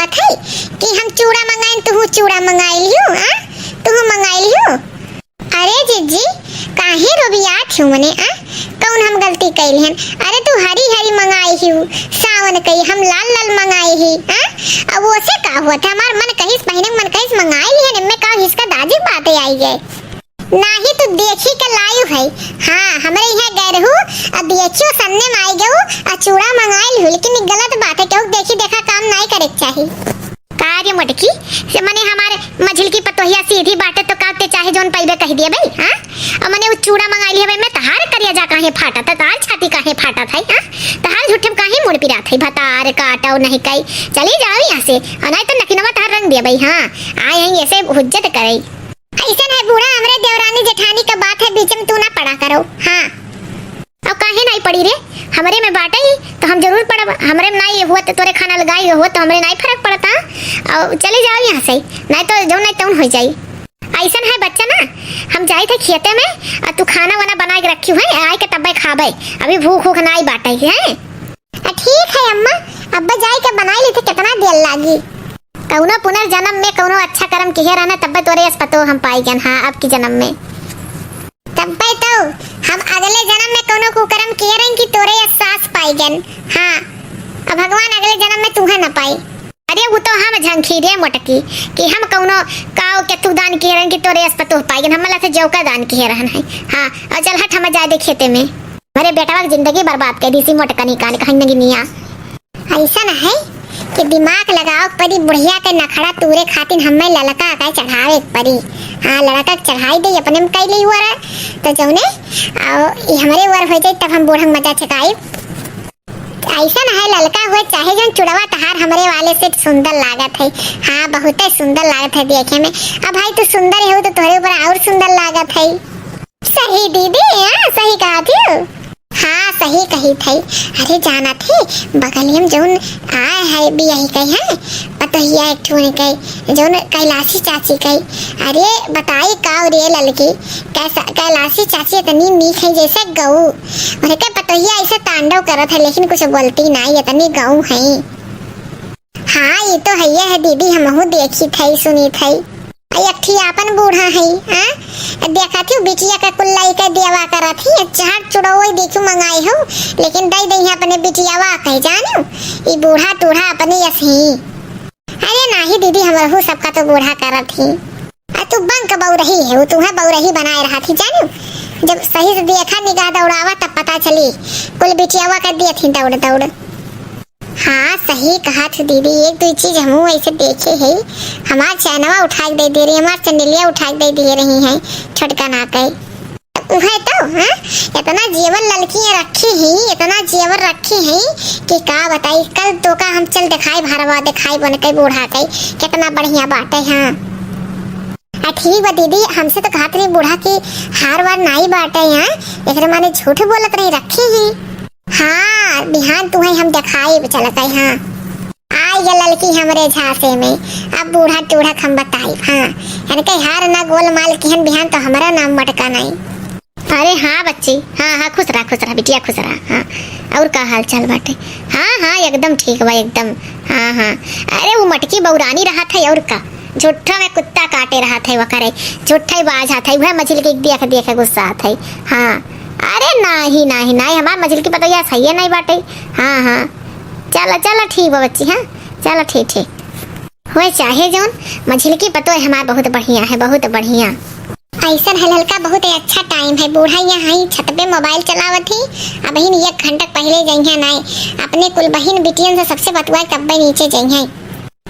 कहत है कि हम चूड़ा मंगाए तू चूड़ा मंगाई लियो, तू मंगाई लियो। अरे जीजी काहे रोबियात हूँ मने कौन हम गलती कैली हन? अरे तू हरी हरी मंगाई हूँ, सावन कही हम लाल लाल मंगाई ही। अब वो से का हुआ था? हमार मन कहीं पहने मन कहीं मंगाई ली है, इनमें का इसका दाजी बातें आई गए नाही तो देखी के लायु है। हाँ हमरे यहाँ गए रहू अब देखियो सन्ने में आई गयो आ चूड़ा मंगाई हूँ, लेकिन गलत बात है, क्यों देखी देखा काम नहीं करे चाहिए। कार्य मटकी से मने हमारे मझिल की पतोहिया सीधी बाटे तो काटे चाहे जोन पहले कह दिया भाई। और मने वो चूड़ा मंगा लिया भाई, मैं तहार करिया जा काहे फाटा था, तार छाती काहे फाटा था, तहार झूठे में काहे मुड़ पिरा था, भतार काटा नहीं कई चली जाओ यहाँ से, और नहीं तो नकीनवा तहार रंग दिया भाई। हाँ आए हैं ऐसे हुज्जत करे, ऐसा है बूढ़ा हमरे देवरानी जेठानी का बात है, बीच में तू ना पड़ा करो। हाँ अब काहे नहीं पड़ी रे, हमरे में बाटे ही तो हम जरूर पड़ब, हमरे में नहीं हुआ तो तोरे खाना लगाई हुआ तो हमरे नहीं फर्क पड़ता। और चले जाओ यहाँ से, नहीं तो जो नहीं तौन हो जाई। ऐसा है बच्चा ना, हम जाए थे खेते में और तू खाना वाना बना के रखी है, आए के तब खाबे, अभी भूख भूख नहीं बाटे है। ठीक है अम्मा, अब्बा जाए के बनाई लेते कितना देर लागी, कौनो पुनर्जन्म में कौनो अच्छा कर्म किए रहना तब तोरे पतो हम पाई जन। हाँ अब की जन्म में तब तो हम अगले जन्म में कोनो कुकर्म किए रहें कि तोरे एहसास पाई जन। हाँ अब भगवान अगले जन्म में तुम्हें न पाई। अरे वो तो हम झंखी रे मोटकी कि हम कौनो काव के तू दान किए रहें कि तोरे एहसास पतो पाई जन, हमला से जौ का दान किए रहन है। हाँ और चल हट हम जाए दे खेते में, मेरे बेटा की जिंदगी बर्बाद कर दी सी मोटका निकाल कहीं नगी निया। ऐसा न है कि दिमाग लगाओ परी बुढ़िया के नखड़ा तूरे खातिर हमें ललका का चढ़ावे परी। हाँ लड़का चढ़ाई दे अपने में कई ली हुआ तो जौने और हमारे वर हो जाए तब हम बूढ़ा मजा चकाई। ऐसा न है ललका हुए चाहे जो चुड़वा तहार हमारे वाले से सुंदर लागत है। हाँ बहुत सुंदर लागत है देखे में। अब भाई तू सुंदर है तो तोहरे ऊपर और सुंदर लागत है। सही दीदी, हाँ सही कहा थी। हाँ सही कही थी। अरे जाना थे बगलिया में जौन आए है भी यही कही है पतोहिया एक ठो कही जौन कैलाशी चाची कही। अरे बताई का रे ललकी कैलाशी चाची इतनी नीक है जैसे गऊ, और क्या पतोहिया ऐसे तांडव करत है लेकिन कुछ बोलती नहीं, इतनी गऊ है। हाँ ये तो है दीदी, हमहू देखी थी सुनी थी। अठी आपन बूढ़ा है देखा थी बिटिया का कुल्लाई का देवा करा थी चार चुड़ोई देखू मंगाई हो, लेकिन दई दई अपने बिटियावा कह जानो ये बूढ़ा टूढ़ा अपने यसी। अरे नहीं दीदी हमरहू सबका तो बूढ़ा करा थी, तू बंक बौरही है, तुम्हें बौरही बनाए रहा थी जानो। जब सही से देखा निगाह दौड़ावा तब पता चली कुल बिटियावा कर दिया थी दौड़ दौड़। हाँ सही कहा थी दीदी, एक दो चीज हम ऐसे देखे है, हमारा चैनवा उठा दे दे रही, हमारा चंदेलिया उठा दे दे रही है छोटका ना कही है तो। हाँ इतना जेवर लड़कियां रखी हैं, इतना जेवर रखी हैं कि का बताई। कल तो का हम चल दिखाई भरवा दिखाई बन के बूढ़ा के कितना बढ़िया बात है। हाँ ठीक बा दीदी, हमसे तो कहा नहीं बूढ़ा की हार वार नहीं बाटे यहाँ, एक माने झूठ बोलत नहीं रखी है। हाँ बिहान तुम्हें हम दिखाई चल गए। हाँ आई ये लड़की हमरे झांसे में, अब बूढ़ा टूढ़ा हम बताई। हाँ इनके हार ना गोल माल की बिहान तो हमारा नाम मटका नहीं। अरे हाँ बच्ची, हाँ खुश रहा बिटिया खुश रहा। हाँ और का हाल चाल बाटे? हाँ एकदम ठीक बा एकदम। हाँ अरे वो मटकी बौरानी रहा था और का झूठा में कुत्ता काटे रहा था, वो करे झूठा ही बाज आता है, वह मछली के देख गुस्सा आता है। हाँ अरे नहीं हमार मछली की पता सही है नहीं बाटे। हाँ चलो ठीक है बच्ची। हाँ चलो ठीक हुए चाहे जौन मछली की पतो है हमार बहुत बढ़िया है, बहुत बढ़िया। ऐसा हल्का बहुत अच्छा टाइम है, बूढ़ा यहाँ छत पे मोबाइल चलावत थी। अब बहन 1 घंटा पहले जाइए नहीं अपने कुल बहन बिटियन से सबसे बतुआ तब नीचे जाइए।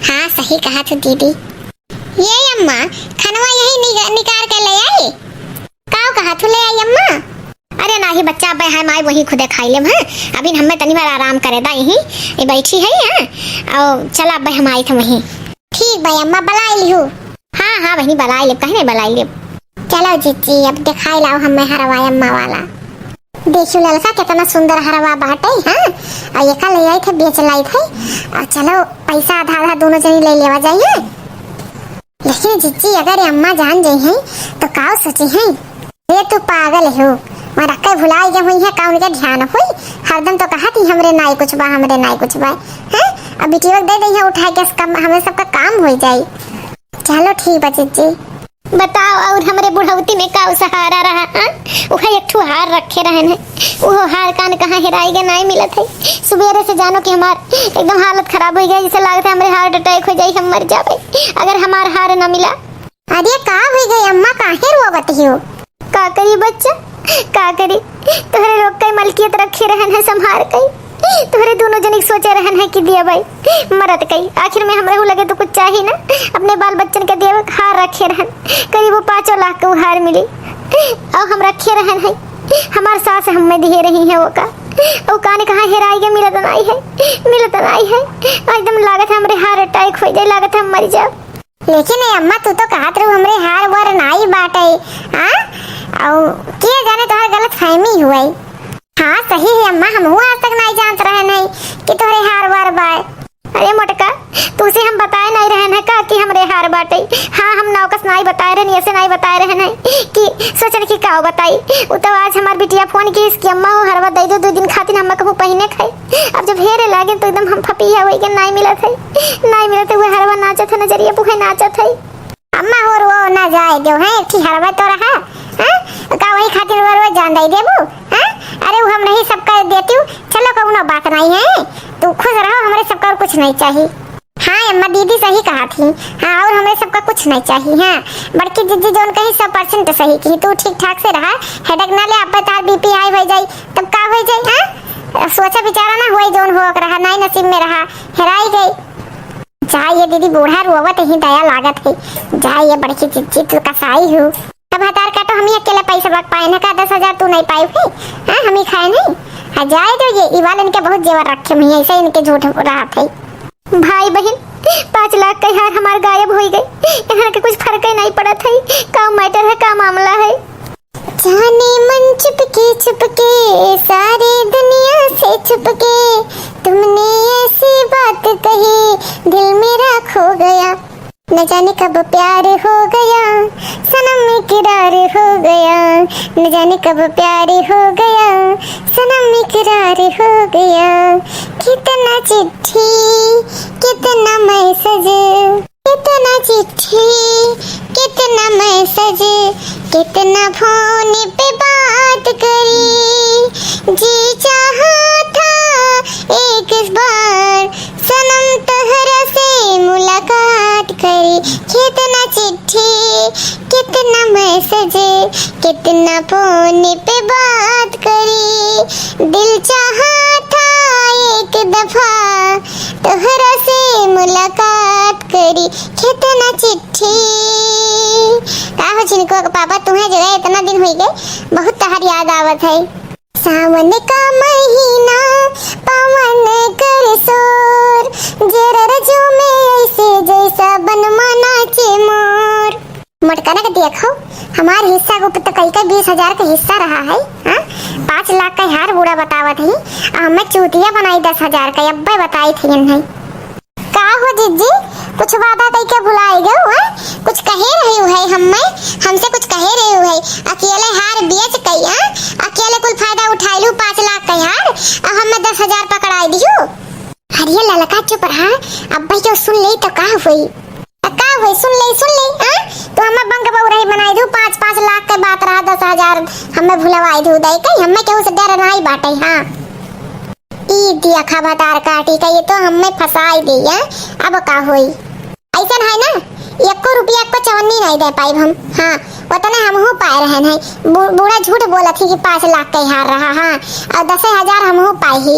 हाँ सही कहा थी दीदी। ये अम्मा खनवा यही निकाल के ले आई, काव कहा तू ले आई अम्मा? अरे नाही बच्चा अब है माई वही खुदे खाई ले। हाँ अभी हमें तनी बार आराम करे दा यही ये बैठी है। हाँ और चला अब हम आई थे वहीं। ठीक भाई अम्मा बलाई लिहू। हाँ वही बलाई ले, कहीं नहीं बलाई ले। चलो जीजी अब दिखाई लाओ हमें हरवा अम्मा वाला। देखियो ललका कितना सुंदर हरवा बाटे। हाँ और ये ले आई थे बेच लाई थे, और चलो पैसा आधा आधा दोनों जनी ले लेवा जाइए। लेकिन जीजी अगर अम्मा जान जाई हैं तो काव सोची हैं ये तू पागल हो, मैं रख भुलाई जब हुई है का उनके ध्यान हुई हरदम तो कहा थी हमरे नाई कुछ बा। हैं अब बिटिया दे दे उठा के, हमें सबका काम हो जाए। चलो ठीक है जीजी। बताओ और हमारे बुढ़ौती में का सहारा रहा? वह एक ठो हार रखे रहन है, वो हार कान कहाँ हेराई गए नहीं मिलत है। सुबेरे से जानो कि हमार एकदम हालत खराब हो गई, जैसे लगता है हमारे हार्ट अटैक हो जाए, हम मर जावे अगर हमार हार न मिला। अरे का हो गई अम्मा, काहे रोवत हो? का करी बच्चा, का करी, तोहरे लोग कई मलकियत रखे रहन है संभार कई, तोहरे दोनों जने सोचे रहन है कि दिया भाई मरत कई, आखिर में हमरे लगे तो कुछ चाहिए ना, अपने बाल बच्चन के दिया हार रखे रहन, करीब 5 लाख के हार मिली और हम रखे रहन है। हमार सास हमें दिए रही है वो का, और काने कहाँ हेराई गए, मिलत नहीं है, मिलत नहीं है, एकदम लागत है हमरे हार्ट अटैक हो जाए, लागत हम मर जाओ। लेकिन अम्मा तू तो कहत रहो हमरे हार वर नहीं बाटे, और के जाने तोहर गलत फहमी हुई। हाँ सही है अम्मा, हम आज तक नहीं जानते रहे नहीं कि तोहरे हार वार बाय। अरे मोटका तुझसे हम बताए नहीं रहे हैं का कि हमरे हार बाटे? हाँ हम नौकस नहीं बताए रहे, ऐसे नहीं बताए रहे हैं कि सोचल कि का बताई। वो तो आज हमार बिटिया फोन की इसकी अम्मा हो हरवा दे दो 2 दिन खातिर हम कहूँ पहने खाए। अब जब हेरे लागे तो एकदम हम फपिया हो गए, नहीं मिलत है, नहीं मिलत है। वो हरवा नाचत है, नजरिया बुहे नाचत है। अम्मा और वो ना जाए दो है कि हरवा तो रहा का वही खातिर वो जान दे देबू। अरे वो हम नहीं सबका देती हूँ, चलो कहूँ बात नहीं है, तू खुश रहो, हमारे सबका और कुछ नहीं चाहिए। हाँ अम्मा दीदी सही कहा थी, हाँ और हमें सबका कुछ नहीं चाहिए। हाँ बड़की दीदी जो कही 100% सही की, तू ठीक ठाक से रहा, हेडेक ना ले, अब तार बीपी हाई हो जाए तब का हो जाए। हाँ सोचा विचारा ना हुई जोन हो रहा, नहीं नसीब में रहा, हेराई गई। जाइए दीदी बूढ़ा रोवत ही दया लागत है, जाइए बड़की चिच्ची तू कसाई हूँ। अब हतार का तो हम ही अकेले पैसा लग पाए ना, का 10,000 तू नहीं पाई हुई, हाँ हम ही खाए नहीं। हाँ जाए तो ये इवाल इनके बहुत जेवर रखे हुए, ऐसे इनके झूठ रहा थे। भाई बहन 5 लाख का हार हमारे गायब हो गए, यहाँ के कुछ फर्क ही नहीं पड़ा था, का मैटर है, का मामला है। जाने मन चुपके सारी दुनिया से छुपके, तुमने ऐसी बात कही दिल मेरा खो गया, न जाने कब प्यार हो गया सनम इकरार हो गया, न जाने कब प्यार हो गया सनम इकरार हो गया। कितना चिट्ठी कितना मैसेज, कितना चिट्ठी कितना मैसेज, कितना फोन पे बात करी, जी चाहा था एक बार सनम तोहरा से मुलाकात करी। कितना चिट्ठी कितना मैसेज, कितना फोन पे बात करी, दिल चाहा था एक दफा तोहरा से मुलाकात करी। कितना चिट्ठी का हो चिनको पापा, तुम्हें जगह इतना दिन हो गए, बहुत तहर याद आवत है। सावन का महीना पवन कर शोर, जरा रजो में ऐसे जैसा बनवा नाचे मोर। मोटका ना देखो हमारे हिस्सा को तो कई 20,000 का हिस्सा रहा है। 5 लाख का हार बूढ़ा बतावत है, हमें चूतिया बनाई 10,000 का, अब्बे बताई थी नहीं। का हो जीजी कुछ वादा कई के भुलाए गए, कुछ कहे रही है हमसे कुछ कहे रही है, अकेले हार बेच कई, अकेले कुल फायदा उठाई लू 5 लाख का हार, और हमें 10,000 पकड़ाई दियो। अरे ललका चुप रहा, अब भाई जो सुन ले तो का हुई, सुन ले तो हमें बंग बहुरही बनाई दू, 5-5 लाख के बात रहा, 10,000 हमें भुलवाई दू दे कई, हमें केहू से डर नहीं बाटे। हाँ ई दिया खबरदार काटी का, ये तो हमें फसाई दी है, अब का होई ऐसा है ना, 1 रुपया को चवन्नी नहीं दे पाई हम। हाँ उतने हम हो पाए रहन है, बूढ़ा झूठ बोला थी कि 5 लाख का हार रहा, हाँ और 10,000 हम हो पाई ही,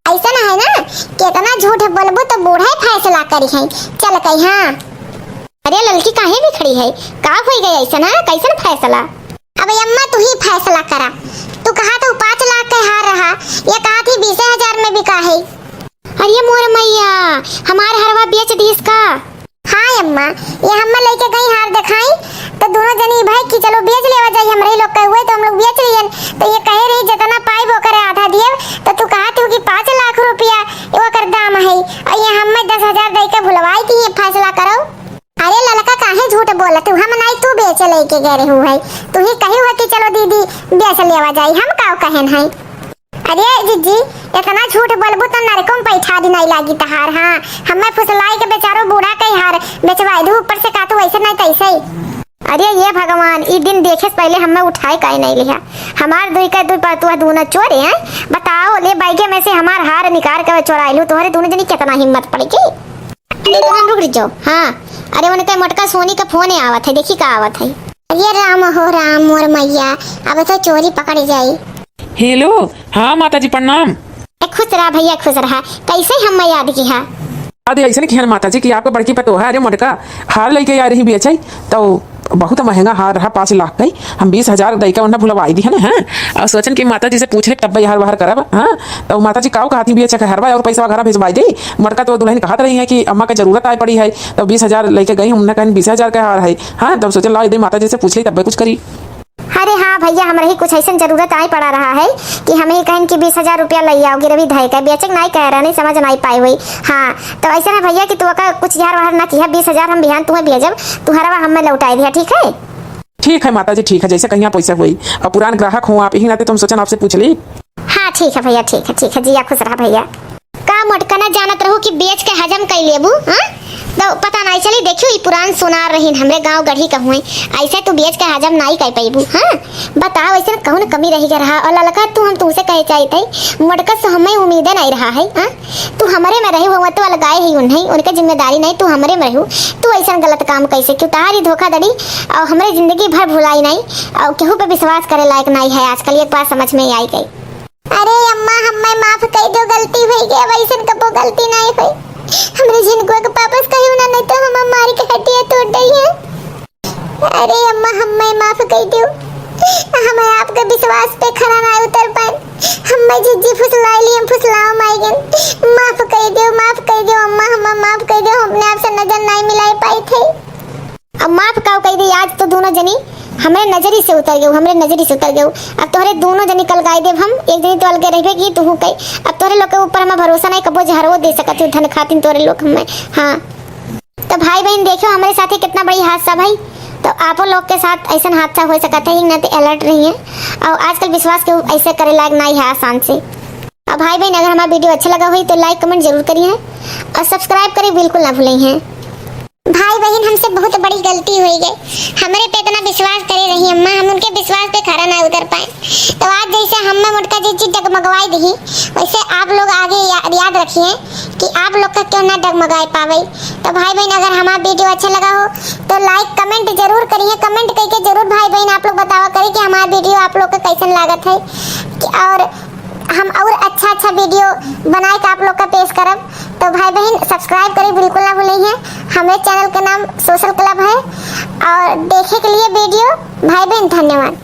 ऐसा ना है ना, कितना झूठ बोलबू तो बूढ़ा ही फैसला करी है, चल कही। हाँ अरे लड़की काहे भी खड़ी है, का हो गई ऐसा ना, कैसा फैसला? अब अम्मा तू ही फैसला करा, तू कहा तो 5 लाख का हार रहा, ये कहा थी 20,000 में बिका है। अरे मोर मैया हमारे हरवा बेच दी इसका। हाँ अम्मा ये हम लेके गई हार दिखाई तो दोनों जनी भाई कि चलो बेच लेवा जाए, हमरे लोग कहे हुए तो हम लोग बेच लिए, तो ये कहे रही जितना पाई वो करे आधा दिए, तो तू कहा तू कि 5 लाख रुपया वो कर दाम है, और ये हमें 10,000 दे के भुलवाई थी, ये फैसला करो। अरे लड़का काहे झूठ बोला तू, हम नहीं तू बेच लेके गए रही है, तू ही कही हुआ कि चलो दीदी बेच लेवा जाए, हम का कहन है। अरे जीजी इतना झूठ बोलबू तो नरकों पैठा दी नहीं लागी तहार। हाँ हमें फुसलाई के बेचारो बूढ़ा कई हार बेचवाई दू ऊपर से का तू वैसे नहीं तैसे ही। अरे ये भगवान ई दिन देखे से पहले हमें उठाए काहे नहीं लिया। हमार दुई का दुई पातुआ दोनों चोरे हैं। बताओ ले बाइके में से हमार हार निकाल के चोराइलू। तुम्हारे दोनों जनी कितना हिम्मत पड़ेगी। अरे तुम रुक जाओ। हाँ अरे उनके मोटका सोनी का फोन आवत है, देखी का आवत है। अरे राम हो राम मोर मैया, अब तो चोरी पकड़ जाई। हेलो हाँ माता जी प्रणाम। खुश रहा भैया खुश रहा। कैसे हम याद की है अरे ऐसे नहीं माता जी कि आपका बड़की पतो है। अरे मोटका हार लेके आ रही बेचाई तो बहुत महंगा हार रहा 5 लाख का ही। हम 20,000 दई का उन्हें भुलवाई दी है ना। हाँ और सोचन कि माता जी से पूछ रहे तब हार बाहर करब। हाँ तो माता जी काऊ कहती भी अच्छा हरवा और पैसा घर भेजवाई दी। मटका तो दुल्हन कहत रही है कि अम्मा का जरूरत आई पड़ी है तो 20,000 लेके गई। हमने कहा 20,000 का हार है। हाँ तब सोचे ला दे माता जी से पूछ ली तब कुछ करी। अरे हाँ भैया हमारे ही कुछ ऐसा जरूरत आई पड़ा रहा है कि हमें ही कहें कि 20,000 रुपया ले आओगे रवि धाई का बेचक नहीं कह रहा नहीं समझ नहीं पाई हुई। हाँ तो ऐसा ना भैया कि तू का कुछ यार वार ना किया 20,000 हम बिहान तुम्हें भेजब तू हरवा हमें लौटाई दिया। ठीक है माता जी ठीक है जैसे कहीं पैसा हुई और पुरान ग्राहक हूँ आप ही नाते तुम सोचन आपसे पूछ ली। हाँ ठीक है भैया ठीक है जिया खुश रहा भैया। का मोटका ना जानत रहू कि बेच के हजम कर लेबू। हाँ तो पता नहीं चली देखियो ई पुरान सोनार रही हमरे गांव गढ़ी का हुए ऐसे तू बेच के हजम नहीं कर पाईबू। हाँ बताओ ऐसे कौन कमी रही रहा और ललका तू हम तुमसे कहे चाहते मोटका से हमें उम्मीद नहीं रहा है। हाँ तू हमारे में रही हुआ तो लगाए ही उन्हें उनके जिम्मेदारी नहीं तू हमारे में रहू। तू ऐसा गलत काम कैसे क्यों तारी धोखाधड़ी और हमारे जिंदगी भर भुलाई नहीं और केहू पे विश्वास करे लायक नहीं है आजकल। एक बात समझ में आई गई। अरे अम्मा हमें माफ कर दो गलती हुई गई वैसे कबो गलती नहीं हुई। हमरे जिनको के वापस कहियो ना नहीं तो हम मारी के हड्डियां तोड़ दी है। अरे अम्मा हमें माफ कर दो। हमें आपके विश्वास पे खरा ना उतर पाए। हमें जिज्जी फुसलाई ली हम फुसलाओ माईगन माफ कर दो अम्मा हमें माफ कर दो। हमने आपसे नजर नहीं मिलाई पाई थे। अब माफ काऊ कह दी आज तो दोनों जनी हमरे नजरी से उतर गए। अब तोहरे दोनों जनी कल गाय देव हम एक जनी तो अलगे रहबे की तू कई। अब तोहरे लोग के ऊपर हमें भरोसा नहीं कबो जहरो दे सकत धन खातिन तोरे लोग हमें। हाँ तो भाई बहन देखो हमारे साथ कितना बड़ी हादसा भाई। तो आप लोग के साथ ऐसा हादसा हो सकता है ना तो अलर्ट रही है और आजकल विश्वास के ऐसे करे लायक नहीं है आसान से। अब भाई बहन अगर हमारा वीडियो अच्छा लगा हुई तो लाइक कमेंट जरूर करिए और सब्सक्राइब करें बिल्कुल ना भूलें हैं। भाई बहन हमसे बहुत बड़ी गलती हुई गई। हमारे पे इतना विश्वास करे रही अम्मा हम उनके विश्वास पे खरा ना उतर पाए। तो आज जैसे हमें मोटका जी डगमगवाई दी वैसे आप लोग आगे याद रखिए कि आप लोग का क्यों ना डगमगाए पावे। तो भाई बहन अगर हमारा वीडियो अच्छा लगा हो तो लाइक कमेंट जरूर करिए। कमेंट करके जरूर भाई बहन आप लोग बतावा करिए कि हमारा वीडियो आप लोग का कैसन लागत है और हम और अच्छा वीडियो बनाए के आप लोग का पेश करब। तो भाई बहन सब्सक्राइब करें बिल्कुल ना भूलिए। हमारे चैनल का नाम सोशल क्लब है और देखे के लिए वीडियो भाई बहन धन्यवाद।